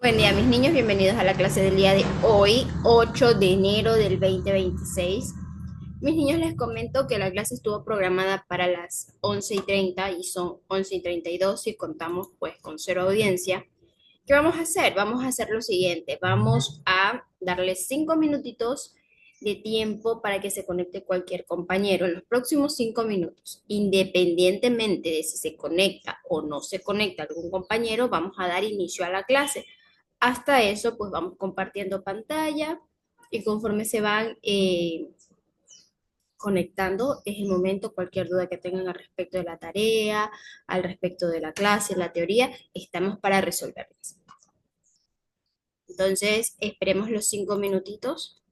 Buen día, mis niños, bienvenidos a la clase del día de hoy, 8 de enero del 2026. Mis niños, les comento que la clase estuvo programada para las 11:30 y son 11:32 y contamos pues con cero audiencia. ¿Qué vamos a hacer? Vamos a hacer lo siguiente, vamos a darles 5 minutitos de tiempo para que se conecte cualquier compañero en los próximos 5 minutos. Independientemente de si se conecta o no se conecta algún compañero, vamos a dar inicio a la clase. Hasta eso, pues vamos compartiendo pantalla y conforme se van conectando, es el momento, cualquier duda que tengan al respecto de la tarea, al respecto de la clase, la teoría, estamos para resolverlas. Entonces, esperemos los 5 minutitos.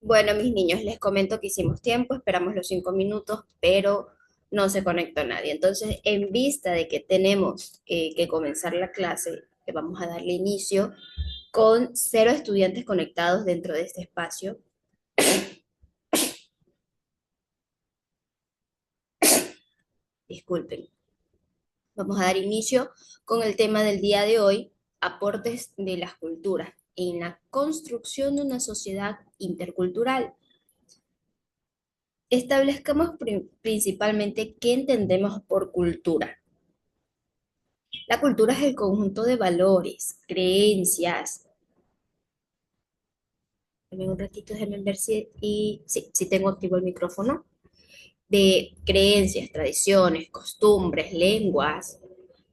Bueno, mis niños, les comento que hicimos tiempo, esperamos los 5 minutos, pero no se conectó nadie. Entonces, en vista de que tenemos que comenzar la clase, vamos a darle inicio con 0 estudiantes conectados dentro de este espacio. Disculpen. Vamos a dar inicio con el tema del día de hoy, aportes de las culturas en la construcción de una sociedad intercultural. Establezcamos principalmente qué entendemos por cultura. La cultura es el conjunto de valores, creencias. Dame un ratito, déjenme ver si tengo activo el micrófono. De creencias, tradiciones, costumbres, lenguas,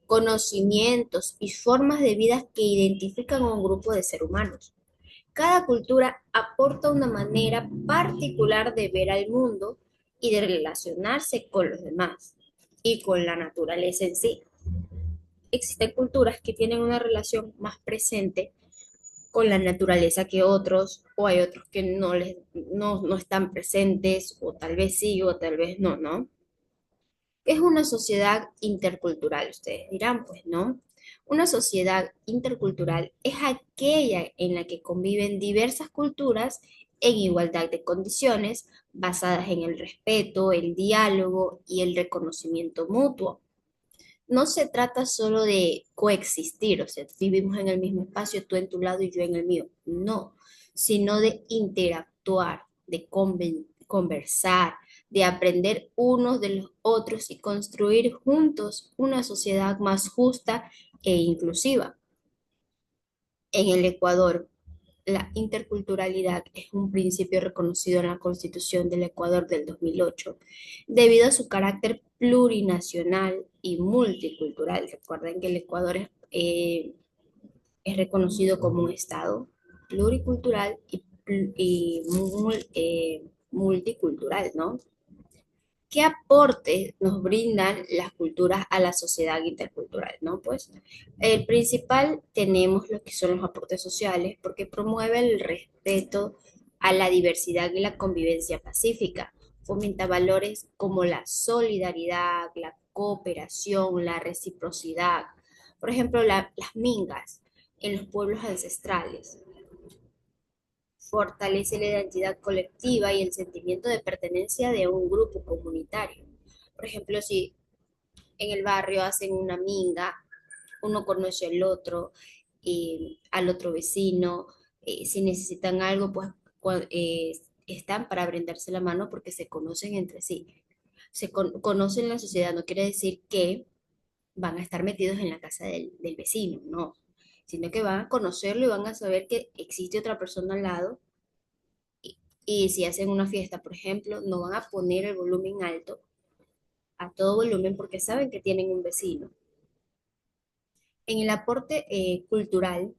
conocimientos y formas de vida que identifican a un grupo de seres humanos. Cada cultura aporta una manera particular de ver al mundo y de relacionarse con los demás y con la naturaleza en sí. Existen culturas que tienen una relación más presente con la naturaleza que otros, o hay otros que no están presentes, o tal vez sí, o tal vez no, ¿no? ¿Qué es una sociedad intercultural? Ustedes dirán, pues no. Una sociedad intercultural es aquella en la que conviven diversas culturas en igualdad de condiciones, basadas en el respeto, el diálogo y el reconocimiento mutuo. No se trata solo de coexistir, o sea, vivimos en el mismo espacio, tú en tu lado y yo en el mío. No, sino de interactuar, de conversar, de aprender unos de los otros y construir juntos una sociedad más justa e inclusiva. En el Ecuador, la interculturalidad es un principio reconocido en la Constitución del Ecuador del 2008, debido a su carácter plurinacional y multicultural. Recuerden que el Ecuador es reconocido como un Estado pluricultural y multicultural, ¿no? ¿Qué aporte nos brindan las culturas a la sociedad intercultural, no? Pues el principal tenemos lo que son los aportes sociales, porque promueve el respeto a la diversidad y la convivencia pacífica, fomenta valores como la solidaridad, la cooperación, la reciprocidad. Por ejemplo, las mingas en los pueblos ancestrales fortalece la identidad colectiva y el sentimiento de pertenencia de un grupo comunitario. Por ejemplo, si en el barrio hacen una minga, uno conoce al otro vecino, si necesitan algo, pues están para brindarse la mano porque se conocen entre sí. Conocen la sociedad, no quiere decir que van a estar metidos en la casa del vecino, no, sino que van a conocerlo y van a saber que existe otra persona al lado y si hacen una fiesta, por ejemplo, no van a poner el volumen alto a todo volumen porque saben que tienen un vecino. En el aporte cultural,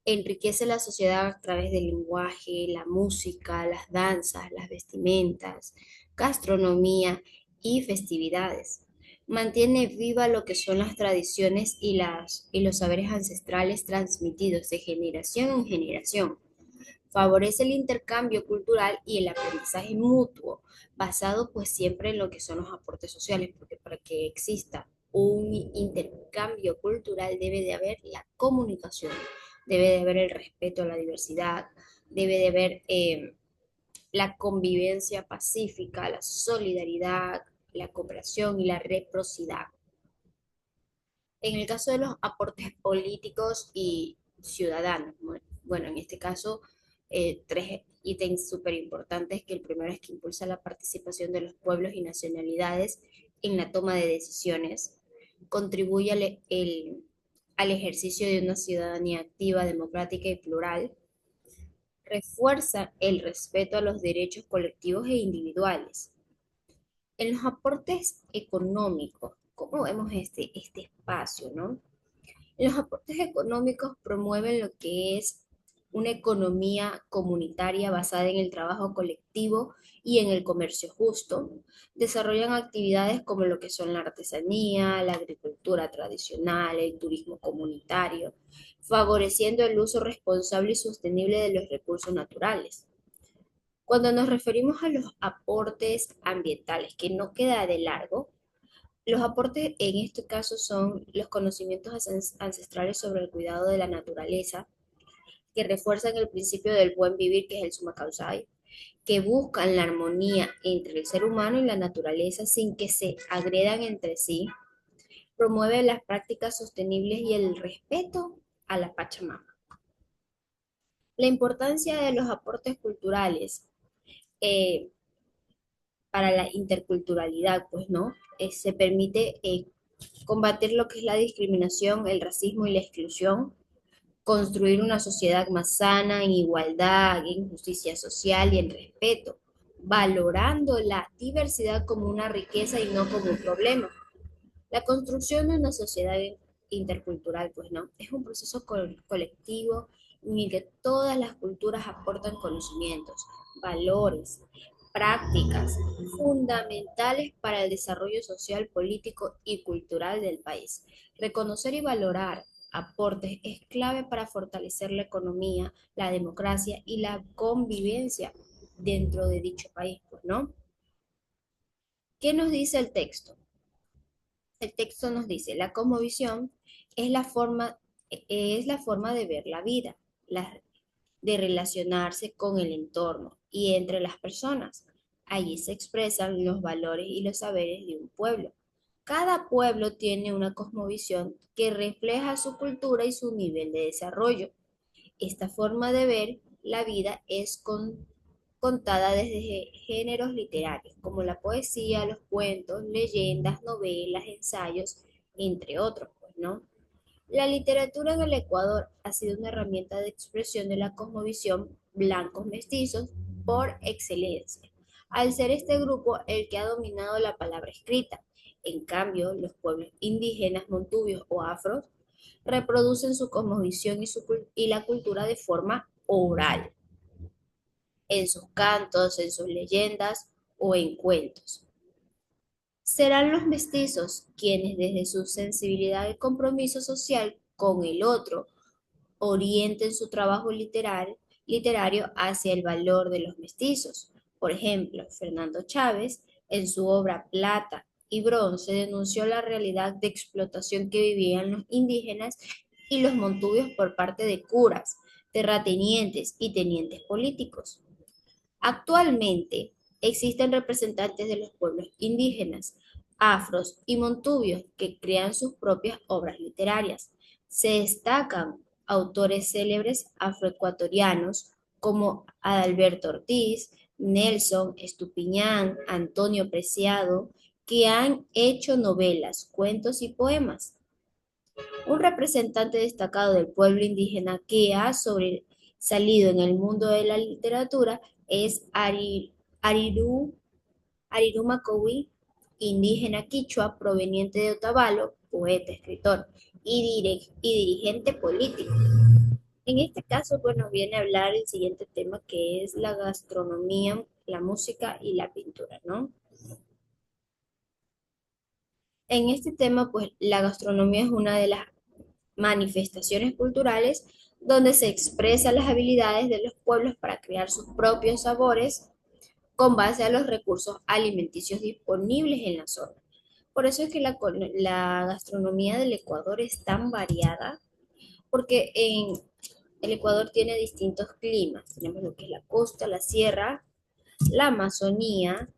enriquece la sociedad a través del lenguaje, la música, las danzas, las vestimentas, gastronomía y festividades. Mantiene viva lo que son las tradiciones y los saberes ancestrales transmitidos de generación en generación. Favorece el intercambio cultural y el aprendizaje mutuo, basado pues siempre en lo que son los aportes sociales, porque para que exista un intercambio cultural debe de haber la comunicación, debe de haber el respeto a la diversidad, debe de haber la convivencia pacífica, la solidaridad, la cooperación y la reciprocidad. En el caso de los aportes políticos y ciudadanos, bueno, en este caso, tres ítems súper importantes, que el primero es que impulsa la participación de los pueblos y nacionalidades en la toma de decisiones, contribuye al ejercicio de una ciudadanía activa, democrática y plural, refuerza el respeto a los derechos colectivos e individuales. En los aportes económicos, ¿cómo vemos este espacio, no? Los aportes económicos promueven lo que es una economía comunitaria basada en el trabajo colectivo y en el comercio justo. Desarrollan actividades como lo que son la artesanía, la agricultura tradicional, el turismo comunitario, favoreciendo el uso responsable y sostenible de los recursos naturales. Cuando nos referimos a los aportes ambientales, que no queda de largo, los aportes en este caso son los conocimientos ancestrales sobre el cuidado de la naturaleza, que refuerzan el principio del buen vivir, que es el summa causa, que buscan la armonía entre el ser humano y la naturaleza sin que se agredan entre sí, promueve las prácticas sostenibles y el respeto a la Pachamama. La importancia de los aportes culturales eh, para la interculturalidad, pues, ¿no? Se permite combatir lo que es la discriminación, el racismo y la exclusión, construir una sociedad más sana, en igualdad, en justicia social y en respeto, valorando la diversidad como una riqueza y no como un problema. La construcción de una sociedad intercultural, pues no, es un proceso colectivo en el que todas las culturas aportan conocimientos, valores, prácticas fundamentales para el desarrollo social, político y cultural del país. Reconocer y valorar aportes es clave para fortalecer la economía, la democracia y la convivencia dentro de dicho país, pues, ¿no? ¿Qué nos dice el texto? El texto nos dice, la cosmovisión es la forma de ver la vida, de relacionarse con el entorno y entre las personas. Allí se expresan los valores y los saberes de un pueblo. Cada pueblo tiene una cosmovisión que refleja su cultura y su nivel de desarrollo. Esta forma de ver la vida es contada desde géneros literarios, como la poesía, los cuentos, leyendas, novelas, ensayos, entre otros, pues, ¿no? La literatura en el Ecuador ha sido una herramienta de expresión de la cosmovisión blancos mestizos por excelencia, al ser este grupo el que ha dominado la palabra escrita. En cambio, los pueblos indígenas, montubios o afros reproducen su cosmovisión y la cultura de forma oral, en sus cantos, en sus leyendas o en cuentos. Serán los mestizos quienes desde su sensibilidad y compromiso social con el otro orienten su trabajo literario hacia el valor de los mestizos. Por ejemplo, Fernando Chávez, en su obra Plata y Bronce, denunció la realidad de explotación que vivían los indígenas y los montubios por parte de curas, terratenientes y tenientes políticos. Actualmente existen representantes de los pueblos indígenas, afros y montubios que crean sus propias obras literarias. Se destacan autores célebres afroecuatorianos como Adalberto Ortiz, Nelson Estupiñán, Antonio Preciado, que han hecho novelas, cuentos y poemas. Un representante destacado del pueblo indígena que ha sobresalido en el mundo de la literatura es Ariru Macowi, indígena quichua proveniente de Otavalo, poeta, escritor y dirigente político. En este caso, pues nos viene a hablar el siguiente tema que es la gastronomía, la música y la pintura, ¿no? En este tema, pues la gastronomía es una de las manifestaciones culturales donde se expresan las habilidades de los pueblos para crear sus propios sabores con base a los recursos alimenticios disponibles en la zona. Por eso es que la gastronomía del Ecuador es tan variada, porque en el Ecuador tiene distintos climas. Tenemos lo que es la costa, la sierra, la Amazonía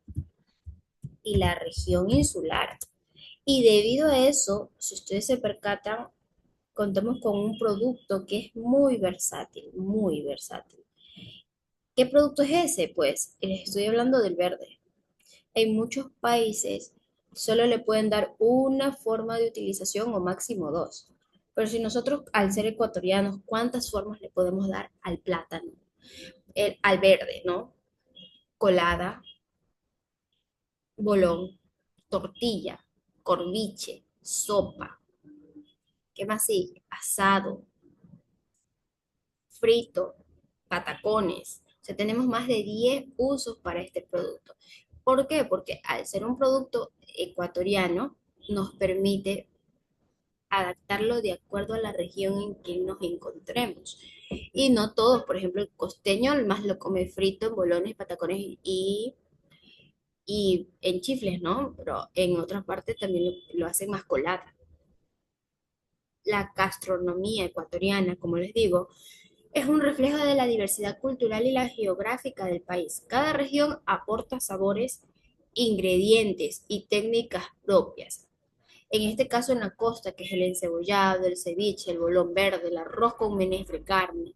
y la región insular. Y debido a eso, si ustedes se percatan, contamos con un producto que es muy versátil, muy versátil. ¿Qué producto es ese? Pues les estoy hablando del verde. En muchos países solo le pueden dar una forma de utilización o máximo dos. Pero si nosotros, al ser ecuatorianos, ¿cuántas formas le podemos dar al plátano? Al verde, ¿no? Colada, bolón, tortilla, corviche, sopa. ¿Qué más sigue? Asado, frito, patacones. O sea, tenemos más de 10 usos para este producto. ¿Por qué? Porque al ser un producto ecuatoriano, nos permite adaptarlo de acuerdo a la región en que nos encontremos. Y no todos, por ejemplo, el costeño más lo come frito en bolones, patacones y en chifles, ¿no? Pero en otras partes también lo hacen más colada. La gastronomía ecuatoriana, como les digo, es un reflejo de la diversidad cultural y la geográfica del país. Cada región aporta sabores, ingredientes y técnicas propias. En este caso en la costa, que es el encebollado, el ceviche, el bolón verde, el arroz con menestra carne.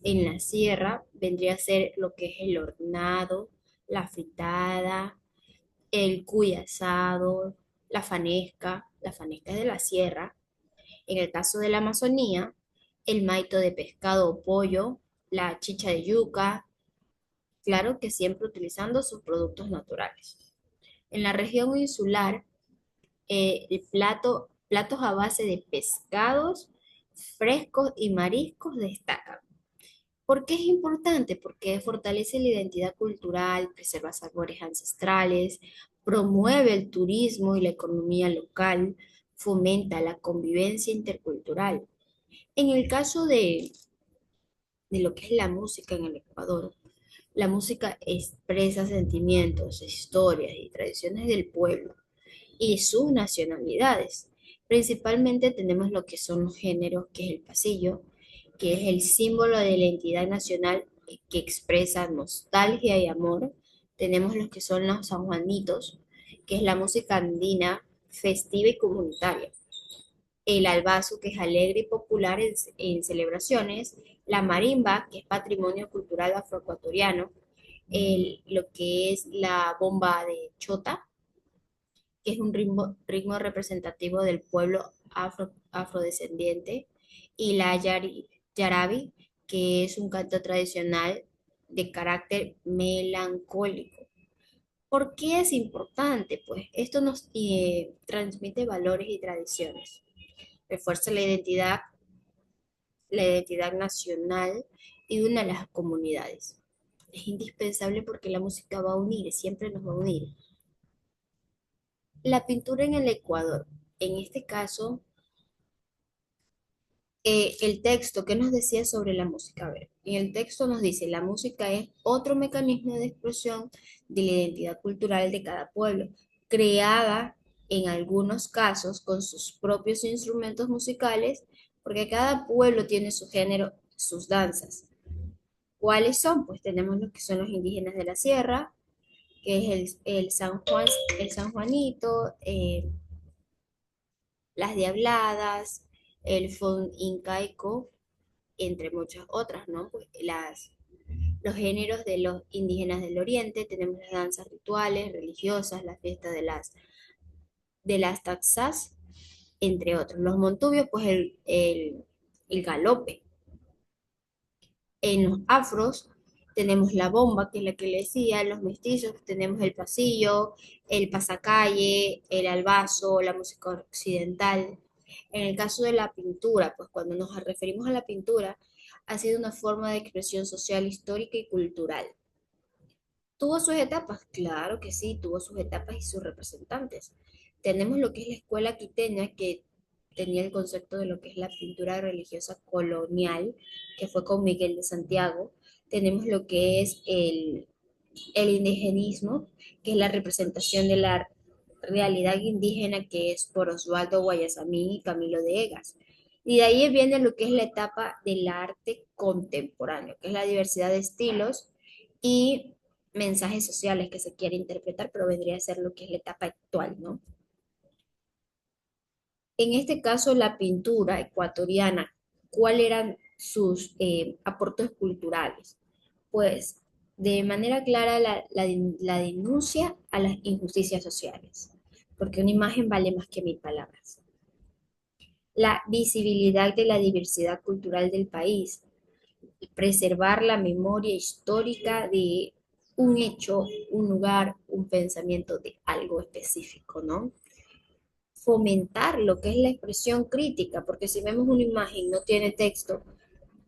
En la sierra vendría a ser lo que es el hornado, la fritada, el cuy asado, la fanesca es de la sierra. En el caso de la Amazonía, el maito de pescado o pollo, la chicha de yuca, claro que siempre utilizando sus productos naturales. En la región insular, platos a base de pescados frescos y mariscos destacan. ¿Por qué es importante? Porque fortalece la identidad cultural, preserva sabores ancestrales, promueve el turismo y la economía local, fomenta la convivencia intercultural. En el caso de lo que es la música en el Ecuador, la música expresa sentimientos, historias y tradiciones del pueblo y sus nacionalidades. Principalmente tenemos lo que son los géneros, que es el pasillo, que es el símbolo de la identidad nacional que expresa nostalgia y amor. Tenemos los que son los sanjuanitos, que es la música andina, festiva y comunitaria. El albazo, que es alegre y popular en celebraciones. La marimba, que es patrimonio cultural afroecuatoriano. Lo que es la bomba de chota, que es un ritmo representativo del pueblo afrodescendiente, y la yarabi, que es un canto tradicional de carácter melancólico. ¿Por qué es importante? Pues esto nos transmite valores y tradiciones, refuerza la identidad nacional y de una de las comunidades. Es indispensable porque la música va a unir, siempre nos va a unir. La pintura en el Ecuador, en este caso, el texto que nos decía sobre la música. A ver, en el texto nos dice, la música es otro mecanismo de expresión de la identidad cultural de cada pueblo, creada en algunos casos con sus propios instrumentos musicales, porque cada pueblo tiene su género, sus danzas. ¿Cuáles son? Pues tenemos los que son los indígenas de la sierra, que es el San Juanito, las Diabladas, el Fon incaico, entre muchas otras, ¿no? Pues los géneros de los indígenas del Oriente, tenemos las danzas rituales, religiosas, la fiesta de las taxas, entre otros. Los montubios, pues el galope. En los afros tenemos la bomba, que es la que le decía, los mestizos tenemos el pasillo, el pasacalle, el albazo, la música occidental. En el caso de la pintura, pues cuando nos referimos a la pintura, ha sido una forma de expresión social, histórica y cultural. ¿Tuvo sus etapas? Claro que sí, tuvo sus etapas y sus representantes. Tenemos lo que es la escuela quiteña, que tenía el concepto de lo que es la pintura religiosa colonial, que fue con Miguel de Santiago. Tenemos lo que es el indigenismo, que es la representación de la realidad indígena, que es por Osvaldo Guayasamín y Camilo de Egas. Y de ahí viene lo que es la etapa del arte contemporáneo, que es la diversidad de estilos y mensajes sociales que se quiere interpretar, pero vendría a ser lo que es la etapa actual, ¿no? En este caso, la pintura ecuatoriana, ¿cuáles eran sus aportes culturales? Pues de manera clara la denuncia a las injusticias sociales, porque una imagen vale más que mil palabras. La visibilidad de la diversidad cultural del país, preservar la memoria histórica de un hecho, un lugar, un pensamiento de algo específico, ¿no? Fomentar lo que es la expresión crítica, porque si vemos una imagen no tiene texto,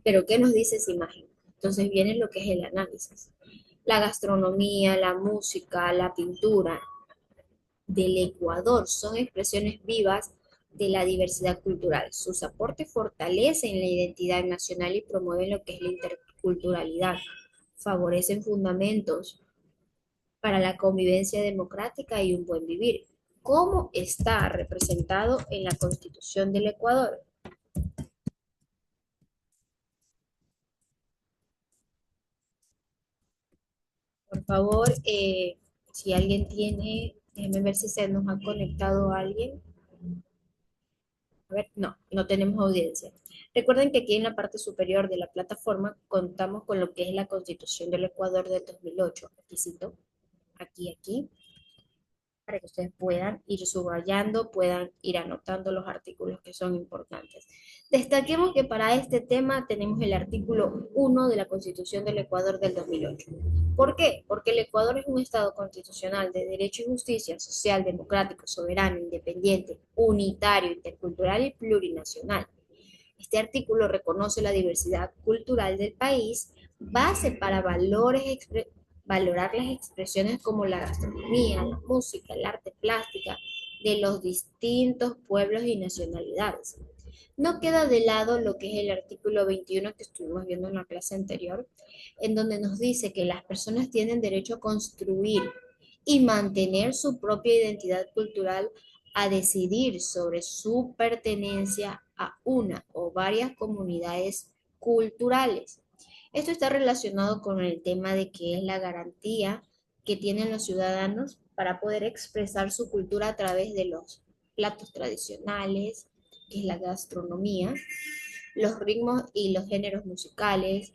pero ¿qué nos dice esa imagen? Entonces viene lo que es el análisis. La gastronomía, la música, la pintura del Ecuador son expresiones vivas de la diversidad cultural. Sus aportes fortalecen la identidad nacional y promueven lo que es la interculturalidad, favorecen fundamentos para la convivencia democrática y un buen vivir. ¿Cómo está representado en la Constitución del Ecuador? Por favor, si alguien tiene, déjenme ver si se nos ha conectado alguien. A ver, no, no tenemos audiencia. Recuerden que aquí en la parte superior de la plataforma contamos con lo que es la Constitución del Ecuador del 2008. Aquí cito, aquí, para que ustedes puedan ir subrayando, puedan ir anotando los artículos que son importantes. Destaquemos que para este tema tenemos el artículo 1 de la Constitución del Ecuador del 2008. ¿Por qué? Porque el Ecuador es un Estado constitucional de derecho y justicia, social, democrático, soberano, independiente, unitario, intercultural y plurinacional. Este artículo reconoce la diversidad cultural del país, base para valorar las expresiones como la gastronomía, la música, el arte plástica de los distintos pueblos y nacionalidades. No queda de lado lo que es el artículo 21 que estuvimos viendo en la clase anterior, en donde nos dice que las personas tienen derecho a construir y mantener su propia identidad cultural, a decidir sobre su pertenencia a una o varias comunidades culturales. Esto está relacionado con el tema de que es la garantía que tienen los ciudadanos para poder expresar su cultura a través de los platos tradicionales, que es la gastronomía, los ritmos y los géneros musicales,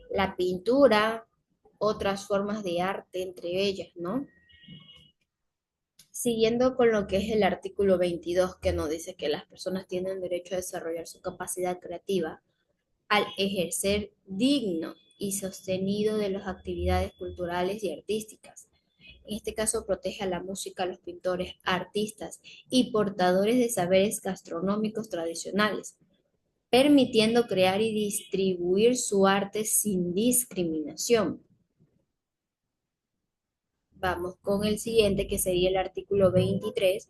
la pintura, otras formas de arte entre ellas, ¿no? Siguiendo con lo que es el artículo 22, que nos dice que las personas tienen derecho a desarrollar su capacidad creativa al ejercer digno y sostenido de las actividades culturales y artísticas. En este caso protege a la música, a los pintores, artistas y portadores de saberes gastronómicos tradicionales, permitiendo crear y distribuir su arte sin discriminación. Vamos con el siguiente, que sería el artículo 23,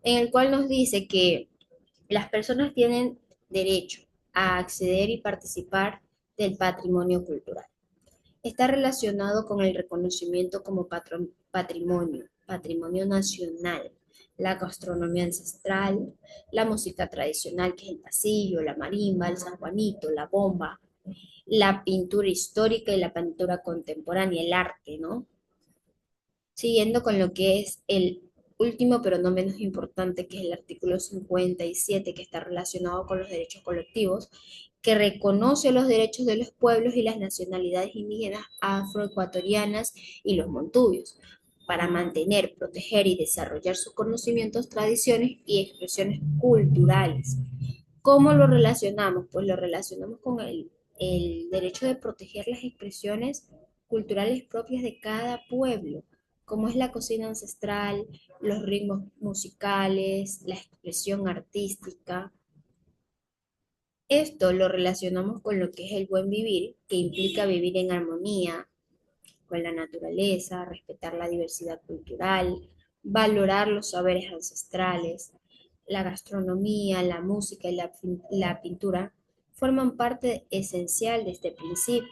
en el cual nos dice que las personas tienen derecho a acceder y participar del patrimonio cultural. Está relacionado con el reconocimiento como patrimonio nacional, la gastronomía ancestral, la música tradicional, que es el pasillo, la marimba, el sanjuanito, la bomba, la pintura histórica y la pintura contemporánea, el arte, ¿no? Siguiendo con lo que es el último, pero no menos importante, que es el artículo 57, que está relacionado con los derechos colectivos, que reconoce los derechos de los pueblos y las nacionalidades indígenas afroecuatorianas y los montubios, para mantener, proteger y desarrollar sus conocimientos, tradiciones y expresiones culturales. ¿Cómo lo relacionamos? Pues lo relacionamos con el derecho de proteger las expresiones culturales propias de cada pueblo, como es la cocina ancestral, los ritmos musicales, la expresión artística. Esto lo relacionamos con lo que es el buen vivir, que implica vivir en armonía con la naturaleza, respetar la diversidad cultural, valorar los saberes ancestrales. La gastronomía, la música y la pintura forman parte esencial de este principio.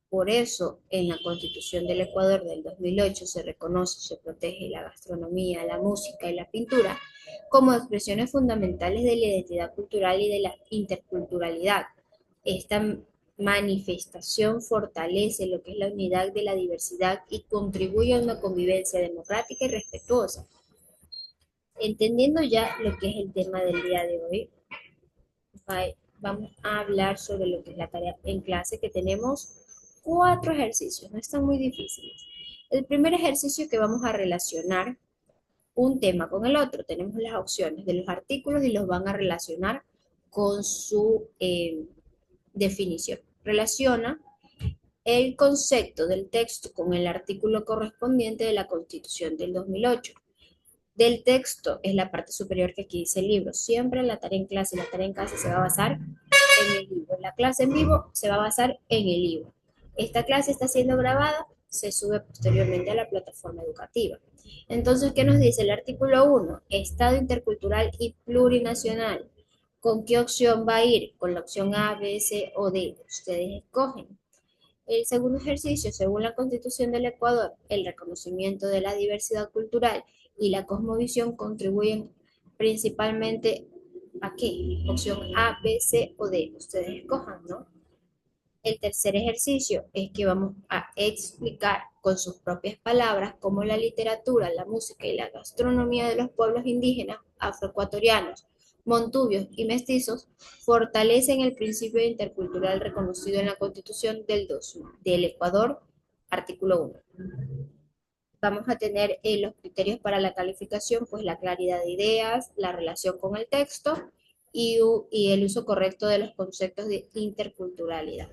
Por eso, en la Constitución del Ecuador del 2008 se reconoce, se protege la gastronomía, la música y la pintura como expresiones fundamentales de la identidad cultural y de la interculturalidad. Esta manifestación fortalece lo que es la unidad de la diversidad y contribuye a una convivencia democrática y respetuosa. Entendiendo ya lo que es el tema del día de hoy, vamos a hablar sobre lo que es la tarea en clase, que tenemos 4 ejercicios, no están muy difíciles. El primer ejercicio, que vamos a relacionar un tema con el otro. Tenemos las opciones de los artículos y los van a relacionar con su definición. Relaciona el concepto del texto con el artículo correspondiente de la Constitución del 2008. Del texto es la parte superior, que aquí dice el libro. Siempre la tarea en clase y la tarea en casa se va a basar en el libro. La clase en vivo se va a basar en el libro. Esta clase está siendo grabada se sube posteriormente a la plataforma educativa. Entonces, ¿qué nos dice el artículo 1? Estado intercultural y plurinacional. ¿Con qué opción va a ir? Con la opción A, B, C o D. Ustedes escogen. El segundo ejercicio, según la Constitución del Ecuador, el reconocimiento de la diversidad cultural y la cosmovisión contribuyen principalmente ¿a qué? Opción A, B, C o D. Ustedes escojan, ¿no? El tercer ejercicio es que vamos a explicar con sus propias palabras cómo la literatura, la música y la gastronomía de los pueblos indígenas, afroecuatorianos, montubios y mestizos fortalecen el principio intercultural reconocido en la Constitución del Ecuador, artículo 1. Vamos a tener los criterios para la calificación, pues la claridad de ideas, la relación con el texto y el uso correcto de los conceptos de interculturalidad.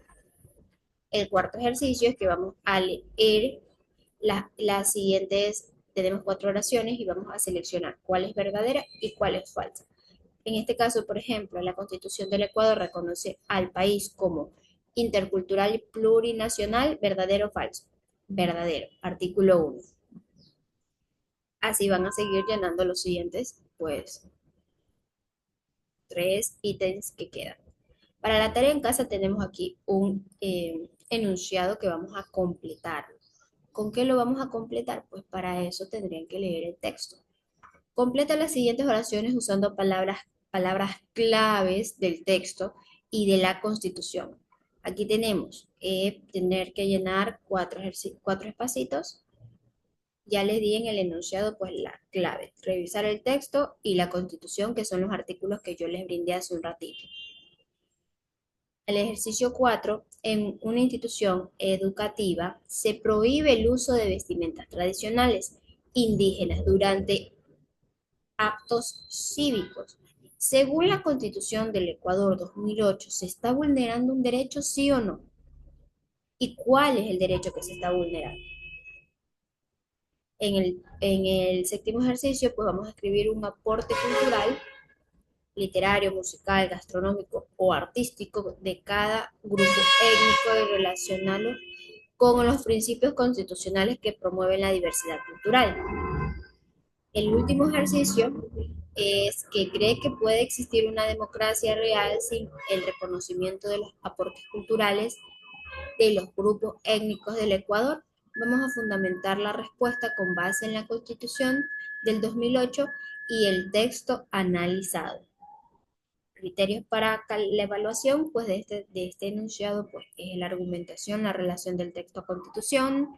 El cuarto ejercicio es que vamos a leer las siguientes, tenemos 4 oraciones y vamos a seleccionar cuál es verdadera y cuál es falsa. En este caso, por ejemplo, la Constitución del Ecuador reconoce al país como intercultural y plurinacional, verdadero o falso. Verdadero, artículo 1. Así van a seguir llenando los siguientes, pues, 3 ítems que quedan. Para la tarea en casa tenemos aquí un enunciado que vamos a completar. ¿Con qué lo vamos a completar? Pues para eso tendrían que leer el texto. Completa las siguientes oraciones usando palabras claves del texto y de la Constitución. Aquí tenemos tener que llenar 4 espacitos. Ya les di en el enunciado pues la clave. Revisar el texto y la Constitución, que son los artículos que yo les brindé hace un ratito. El ejercicio 4, en una institución educativa se prohíbe el uso de vestimentas tradicionales indígenas durante actos cívicos. Según la Constitución del Ecuador 2008, ¿se está vulnerando un derecho, sí o no? ¿Y cuál es el derecho que se está vulnerando? En el séptimo ejercicio, pues vamos a escribir un aporte cultural literario, musical, gastronómico o artístico de cada grupo étnico y relacionarlo con los principios constitucionales que promueven la diversidad cultural. El último ejercicio es que cree que puede existir una democracia real sin el reconocimiento de los aportes culturales de los grupos étnicos del Ecuador. Vamos a fundamentar la respuesta con base en la Constitución del 2008 y el texto analizado. Criterios para la evaluación pues de este enunciado pues es la argumentación, la relación del texto a Constitución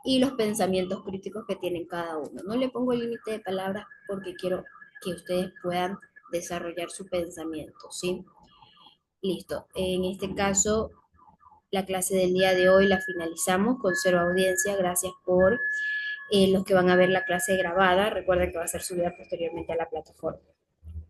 y los pensamientos críticos que tienen cada uno. No le pongo límite de palabras porque quiero que ustedes puedan desarrollar su pensamiento, ¿sí? Listo. En este caso, la clase del día de hoy la finalizamos con 0 audiencia. Gracias por los que van a ver la clase grabada. Recuerden que va a ser subida posteriormente a la plataforma.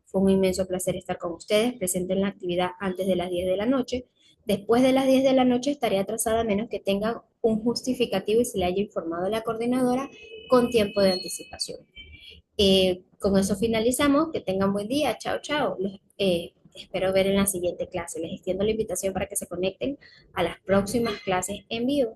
Fue un inmenso placer estar con ustedes. Presenten la actividad antes de las 10 de la noche. Después de las 10 de la noche estaré atrasada a menos que tengan un justificativo y se le haya informado a la coordinadora con tiempo de anticipación. Con eso finalizamos. Que tengan buen día. Chao, chao. Los espero ver en la siguiente clase. Les extiendo la invitación para que se conecten a las próximas clases en vivo.